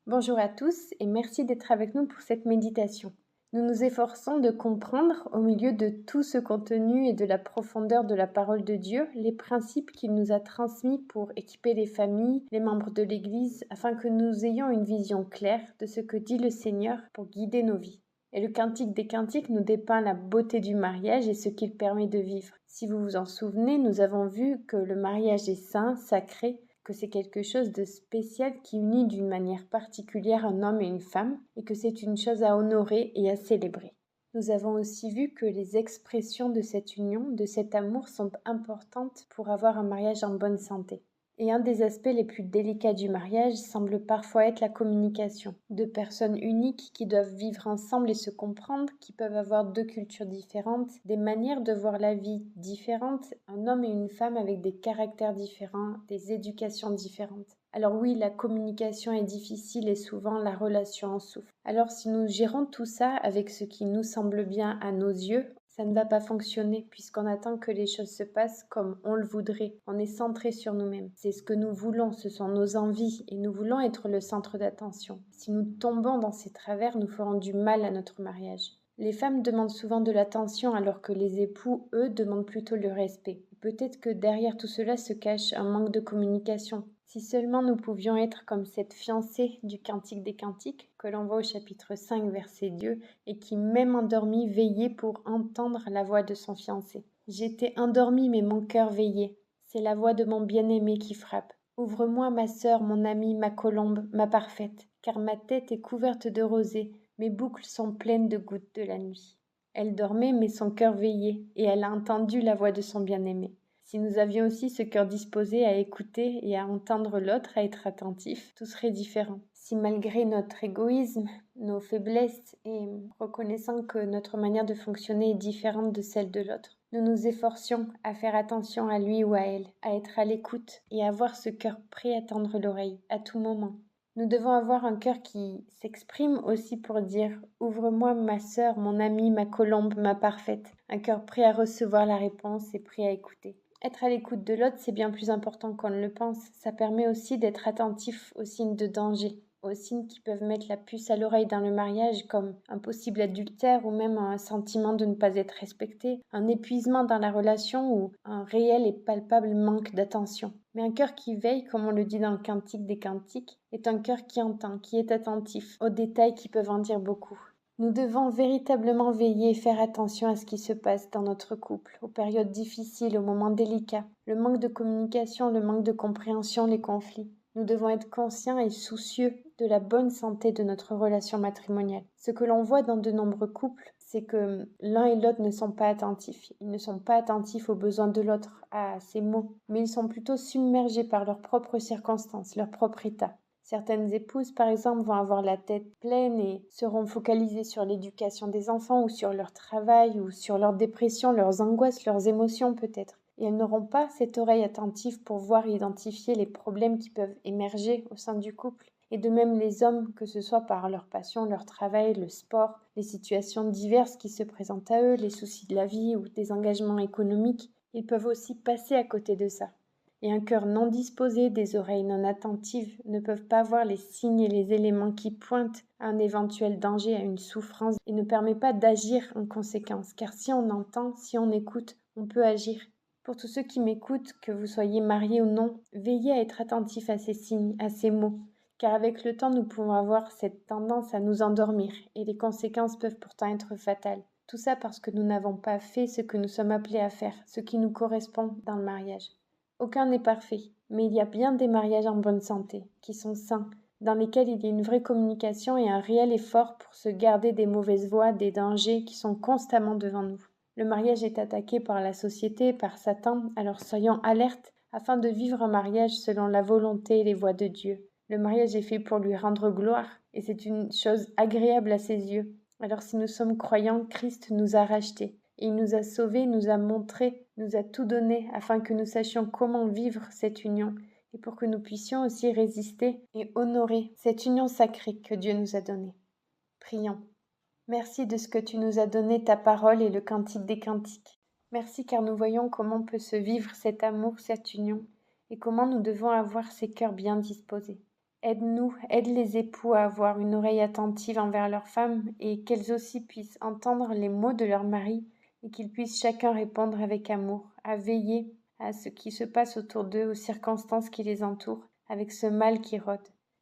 Bonjour à tous et merci d'être avec nous pour cette méditation. Nous nous efforçons de comprendre, au milieu de tout ce contenu et de la profondeur de la parole de Dieu, les principes qu'il nous a transmis pour équiper les familles, les membres de l'Église, afin que nous ayons une vision claire de ce que dit le Seigneur pour guider nos vies. Et le Cantique des Cantiques nous dépeint la beauté du mariage et ce qu'il permet de vivre. Si vous vous en souvenez, nous avons vu que le mariage est saint, sacré, que c'est quelque chose de spécial qui unit d'une manière particulière un homme et une femme, et que c'est une chose à honorer et à célébrer. Nous avons aussi vu que les expressions de cette union, de cet amour, sont importantes pour avoir un mariage en bonne santé. Et un des aspects les plus délicats du mariage semble parfois être la communication. Deux personnes uniques qui doivent vivre ensemble et se comprendre, qui peuvent avoir deux cultures différentes, des manières de voir la vie différentes, un homme et une femme avec des caractères différents, des éducations différentes. Alors oui, la communication est difficile et souvent la relation en souffre. Alors si nous gérons tout ça avec ce qui nous semble bien à nos yeux, ça ne va pas fonctionner puisqu'on attend que les choses se passent comme on le voudrait. On est centré sur nous-mêmes. C'est ce que nous voulons, ce sont nos envies et nous voulons être le centre d'attention. Si nous tombons dans ces travers, nous ferons du mal à notre mariage. Les femmes demandent souvent de l'attention alors que les époux, eux, demandent plutôt le respect. Peut-être que derrière tout cela se cache un manque de communication. Si seulement nous pouvions être comme cette fiancée du Cantique des Cantiques que l'on voit au chapitre 5 verset 2 et qui même endormie veillait pour entendre la voix de son fiancé. J'étais endormie mais mon cœur veillait. C'est la voix de mon bien-aimé qui frappe. Ouvre-moi ma sœur, mon amie, ma colombe, ma parfaite, car ma tête est couverte de rosée, mes boucles sont pleines de gouttes de la nuit. Elle dormait mais son cœur veillait et elle a entendu la voix de son bien-aimé. Si nous avions aussi ce cœur disposé à écouter et à entendre l'autre, à être attentif, tout serait différent. Si malgré notre égoïsme, nos faiblesses et reconnaissant que notre manière de fonctionner est différente de celle de l'autre, nous nous efforcions à faire attention à lui ou à elle, à être à l'écoute et à avoir ce cœur prêt à tendre l'oreille à tout moment. Nous devons avoir un cœur qui s'exprime aussi pour dire « Ouvre-moi ma sœur, mon amie, ma colombe, ma parfaite ». Un cœur prêt à recevoir la réponse et prêt à écouter. Être à l'écoute de l'autre, c'est bien plus important qu'on ne le pense. Ça permet aussi d'être attentif aux signes de danger, aux signes qui peuvent mettre la puce à l'oreille dans le mariage, comme un possible adultère ou même un sentiment de ne pas être respecté, un épuisement dans la relation ou un réel et palpable manque d'attention. Mais un cœur qui veille, comme on le dit dans le Cantique des Cantiques, est un cœur qui entend, qui est attentif aux détails qui peuvent en dire beaucoup. Nous devons véritablement veiller et faire attention à ce qui se passe dans notre couple, aux périodes difficiles, aux moments délicats, le manque de communication, le manque de compréhension, les conflits. Nous devons être conscients et soucieux de la bonne santé de notre relation matrimoniale. Ce que l'on voit dans de nombreux couples, c'est que l'un et l'autre ne sont pas attentifs. Ils ne sont pas attentifs aux besoins de l'autre, à ses mots, mais ils sont plutôt submergés par leurs propres circonstances, leur propre état. Certaines épouses, par exemple, vont avoir la tête pleine et seront focalisées sur l'éducation des enfants ou sur leur travail ou sur leur dépression, leurs angoisses, leurs émotions peut-être. Et elles n'auront pas cette oreille attentive pour voir et identifier les problèmes qui peuvent émerger au sein du couple. Et de même les hommes, que ce soit par leur passion, leur travail, le sport, les situations diverses qui se présentent à eux, les soucis de la vie ou des engagements économiques, ils peuvent aussi passer à côté de ça. Et un cœur non disposé, des oreilles non attentives ne peuvent pas voir les signes et les éléments qui pointent à un éventuel danger, à une souffrance, et ne permet pas d'agir en conséquence. Car si on entend, si on écoute, on peut agir. Pour tous ceux qui m'écoutent, que vous soyez mariés ou non, veillez à être attentifs à ces signes, à ces mots. Car avec le temps, nous pouvons avoir cette tendance à nous endormir, et les conséquences peuvent pourtant être fatales. Tout ça parce que nous n'avons pas fait ce que nous sommes appelés à faire, ce qui nous correspond dans le mariage. Aucun n'est parfait, mais il y a bien des mariages en bonne santé, qui sont sains, dans lesquels il y a une vraie communication et un réel effort pour se garder des mauvaises voies, des dangers qui sont constamment devant nous. Le mariage est attaqué par la société, par Satan, alors soyons alertes afin de vivre un mariage selon la volonté et les voies de Dieu. Le mariage est fait pour lui rendre gloire, et c'est une chose agréable à ses yeux. Alors si nous sommes croyants, Christ nous a rachetés. Et il nous a sauvés, nous a montré, nous a tout donné afin que nous sachions comment vivre cette union et pour que nous puissions aussi résister et honorer cette union sacrée que Dieu nous a donnée. Prions. Merci de ce que tu nous as donné, ta parole et le cantique des cantiques. Merci car nous voyons comment peut se vivre cet amour, cette union et comment nous devons avoir ces cœurs bien disposés. Aide-nous, aide les époux à avoir une oreille attentive envers leurs femmes et qu'elles aussi puissent entendre les mots de leur mari et qu'ils puissent chacun répondre avec amour, à veiller à ce qui se passe autour d'eux, aux circonstances qui les entourent, avec ce mal qui rôde.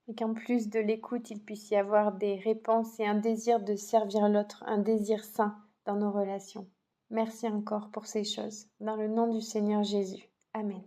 Et qu'en plus de l'écoute, il puisse y avoir des réponses et un désir de servir l'autre, un désir sain dans nos relations. Merci encore pour ces choses. Dans le nom du Seigneur Jésus. Amen.